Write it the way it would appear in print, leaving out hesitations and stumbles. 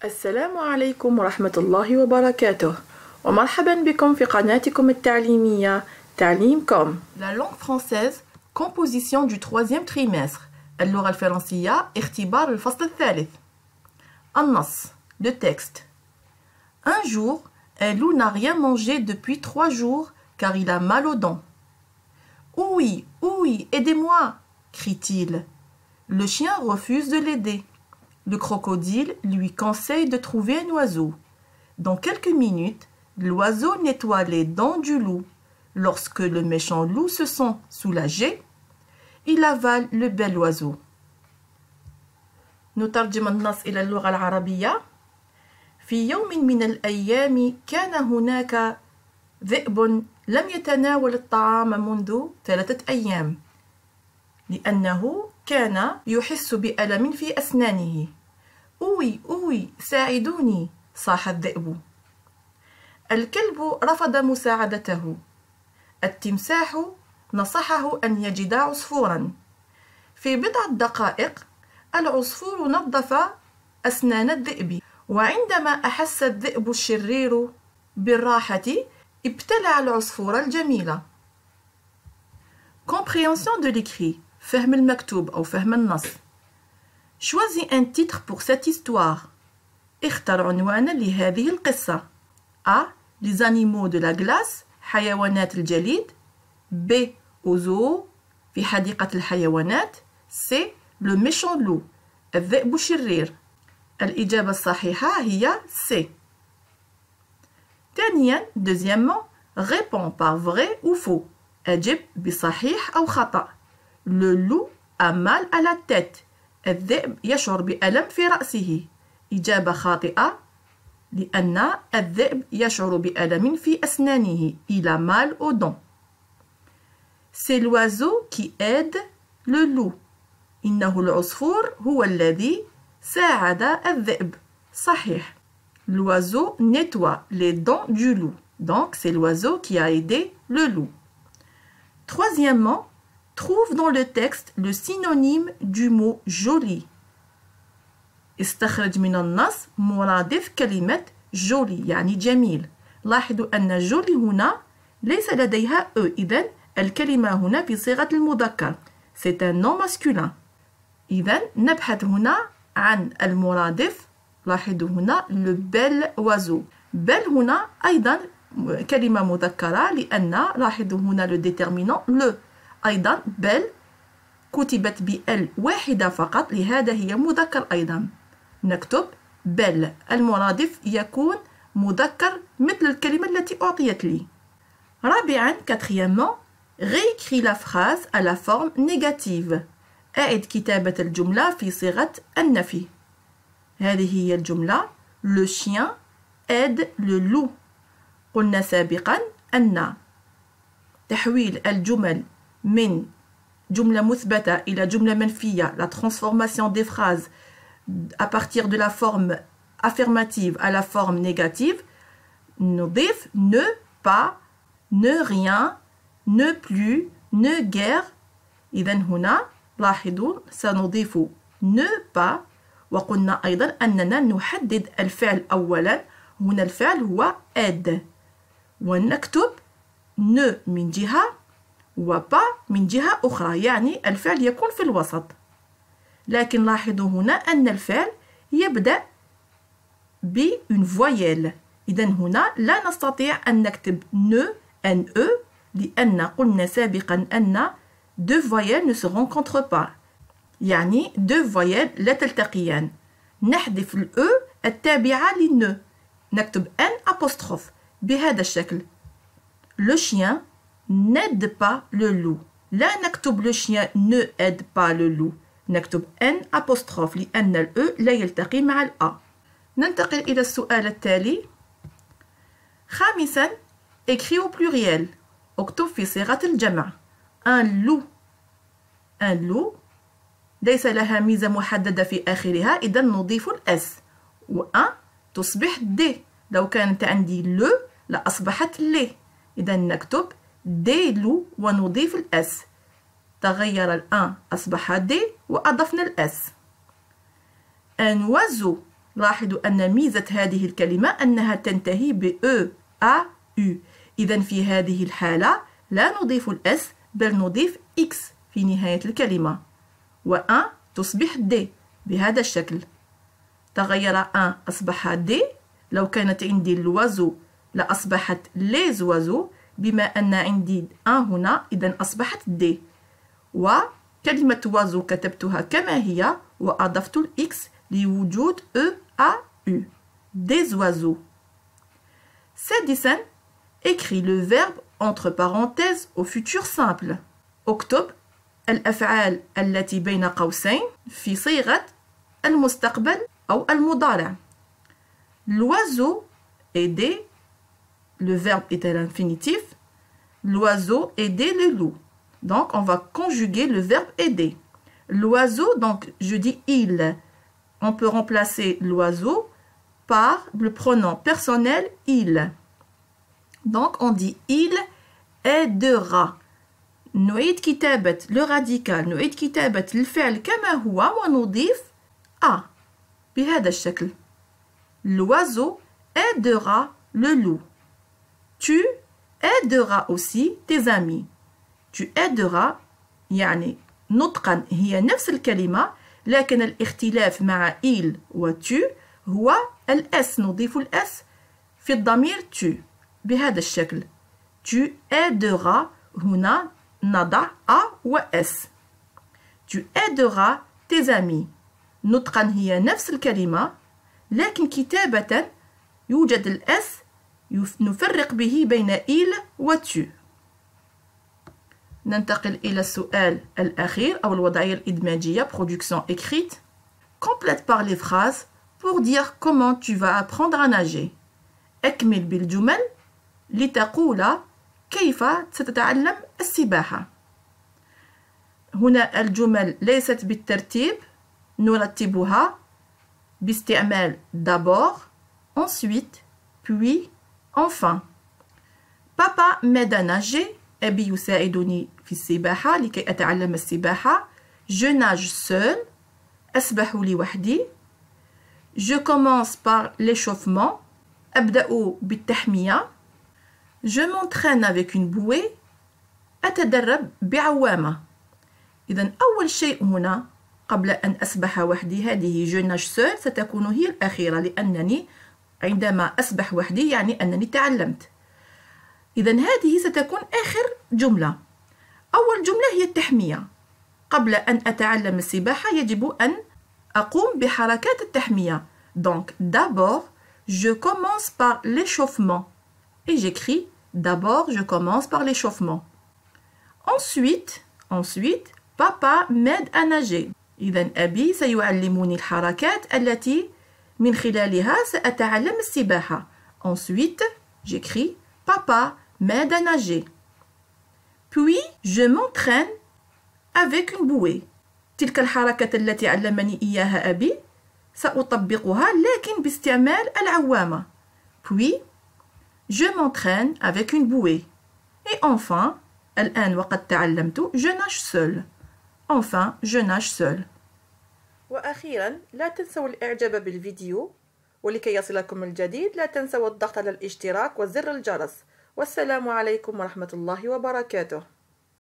السلام عليكم ورحمة الله وبركاته، ومرحبا بكم في قناتكم التعليمية تعليمكم. La langue française, composition du troisième trimestre. اللغة الفرنسية، اختبار الفصل الثالث. النص, le texte. Un jour, un loup n'a rien mangé depuis 3 jours car il a mal aux dents. Oui, oui, aidez-moi, crie-t-il. Le chien refuse de l'aider. Le crocodile lui conseille de trouver un oiseau. Dans quelques minutes, l'oiseau nettoie les dents du loup. Lorsque le méchant loup se sent soulagé, il avale le bel oiseau. نترجم النص إلى اللغة العربية. في يوم من الأيام كان هناك ذئب لم يتناول الطعام منذ 3 أيام لأنه كان يحس بألم في أسنانه. أوي أوي ساعدوني، صاح الذئب. الكلب رفض مساعدته. التمساح نصحه أن يجد عصفورا. في بضعة دقائق العصفور نظف أسنان الذئب، وعندما أحس الذئب الشرير بالراحة ابتلع العصفور الجميل. Compréhension de l'écrit. فهم المكتوب أو فهم النص. Choisis un titre pour cette histoire. اختر عنوانا لهذه القصة. A. Les animaux de la glace. حيوانات الجليد. B. Au zoo. في حديقة الحيوانات. C. Le méchant loup. الذئب الشرير. الإجابة الصحيحة هي C. ثانيا, deuxièmement, réponds par vrai ou faux. أجب بصحيح أو خطأ. Le loup a mal à la tête. الذئب يشعر بألم في رأسه. إجابة خاطئة لأن الذئب يشعر بألم في أسنانه. Il a mal aux dents. C'est l'oiseau qui aide le loup. إنه العصفور هو الذي ساعد الذئب. صحيح. L'oiseau nettoie les dents du loup. Donc, c'est l'oiseau qui a aidé le loup. Troisièmement, trouve dans le texte le synonyme du mot joli. استخرج من النص مرادف كلمة joli يعني جميل. لاحظوا أن joli هنا ليس لديها e. إذن الكلمة هنا في صيغة المذكر. C'est un nom masculin. إذن نبحث هنا عن المرادف. لاحظوا هنا le bel oiseau. bel هنا أيضا كلمة مذكرة لأن لاحظوا هنا le déterminant le. أيضا bel كتبت بال واحدة فقط لهذا هي مذكر أيضا. نكتب bel. المرادف يكون مذكر مثل الكلمة التي أعطيت لي. رابعا, quatrièmement, réécris la phrase à la forme négative. أعد كتابة الجملة في صيغة النفي. هذه هي الجملة. Le chien aide le loup. قلنا سابقا أن تحويل الجمل من جملة مثبتة إلى جملة منفية, la transformation des phrases à partir de la forme affirmative à la forme négative, نضيف ne pas, ne rien, ne plus, ne guère. إذن هنا لاحظوا سنضيف ne pas. وقلنا أيضا أننا نحدد الفعل أولا. هنا الفعل هو aide. ونكتب ne من جهة و pas من جهة أخرى, يعني الفعل يكون في الوسط. لكن لاحظوا هنا أن الفعل يبدأ ب une voyelle. إذن هنا لا نستطيع أن نكتب ne ne لأن قلنا سابقا أن deux voyelles ne se rencontrent pas. يعني deux voyelles لا تلتقيان. نحذف ال e التابعة لne. نكتب n apostrophe بهذا الشكل. Le chien n'aide pas le loup. لا نكتب le chien ne aide pas le loup. نكتب n apostrophe لأن ال e لا يلتقي مع ال a. ننتقل إلى السؤال التالي. خامسا, écris au pluriel. اكتب في صيغة الجمع. un loup. un loup ليس لها ميزة محددة في آخرها, إذن نضيف الاس. و un تصبح d. لو كانت عندي le لأصبحت لي. إذن نكتب des loups ونضيف الاس. تغير ال 1 أصبح d وأضفنا الاس. un oiseau لاحظوا أن ميزة هذه الكلمة أنها تنتهي ب E, A, U. إذن في هذه الحالة لا نضيف الأس بل نضيف X في نهاية الكلمة، و 1 تصبح D بهذا الشكل. تغير 1 أصبح D. لو كانت عندي الوازو لأصبحت les oiseaux. بما أن عندي 1 هنا إذن أصبحت D. وكلمة oiseau كتبتها كما هي وأضفت الإكس لوجود E, A, U. Des oiseaux. سادسا écris le verbe entre parenthèses au futur simple. اكتب الأفعال التي بين قوسين في صيغة المستقبل أو المضارع. L'oiseau aidait, le verbe est à l'infinitif. L'oiseau aidait le loup. Donc, on va conjuguer le verbe aider. L'oiseau, donc, je dis il. On peut remplacer l'oiseau par le pronom personnel il. Donc, on dit il aidera. نعيد كتابة le radical، نعيد كتابة الفعل كما هو ونضيف a بهذا الشكل. L'oiseau aidera le loup. Tu aideras aussi tes amis. Tu aideras يعني نطقا هي نفس الكلمة، لكن الاختلاف مع il و tu هو الأس، نضيف الأس في الضمير tu بهذا الشكل. Tu aideras هنا نضع a و s. Tu aideras tes amis. نطقا هي نفس الكلمة، لكن كتابة يوجد الأس نفرق به بين il و tu. ننتقل إلى السؤال الأخير أو الوضعية الإدماجية production écrite. Complète par les phrases pour dire comment tu vas apprendre à nager. أكمل بالجمل لتقول كيف ستتعلم السباحة. هنا الجمل ليست بالترتيب، نرتبها باستعمال d'abord, ensuite, puis, enfin. Papa m'aide à nager. أبي يساعدني في السباحة لكي أتعلم السباحة. Je nage seul. أسبح لوحدي. Je commence par l'échauffement. أبدأ بالتحمية. Je m'entraîne avec une bouée. أتدرب بعوامة. إذن أول شيء هنا قبل أن أسبح وحدي هذه je nage seul ستكون هي الأخيرة، لأنني عندما أسبح وحدي يعني أنني تعلمت. إذن هذه ستكون آخر جملة. أول جملة هي التحمية. قبل أن أتعلم السباحة يجب أن أقوم بحركات التحمية. Donc d'abord je commence par l'échauffement. Et j'écris d'abord je commence par l'échauffement. Ensuite papa m'aide à nager. إذن أبي سيعلمني الحركات التي من خلالها سأتعلم السباحة. Ensuite j'écris papa m'aide à nager. Puis je m'entraîne avec une bouée. تلك الحركة التي علمني إياها أبي سأطبقها لكن باستعمال العوامة. Puis je m'entraîne avec une bouée. Et enfin الآن وقد تعلمت je nage seul. Enfin je nage seul. وأخيرا لا تنسوا الإعجاب بالفيديو، ولكي يصلكم الجديد لا تنسوا الضغط على الاشتراك وزر الجرس. والسلام عليكم ورحمة الله وبركاته.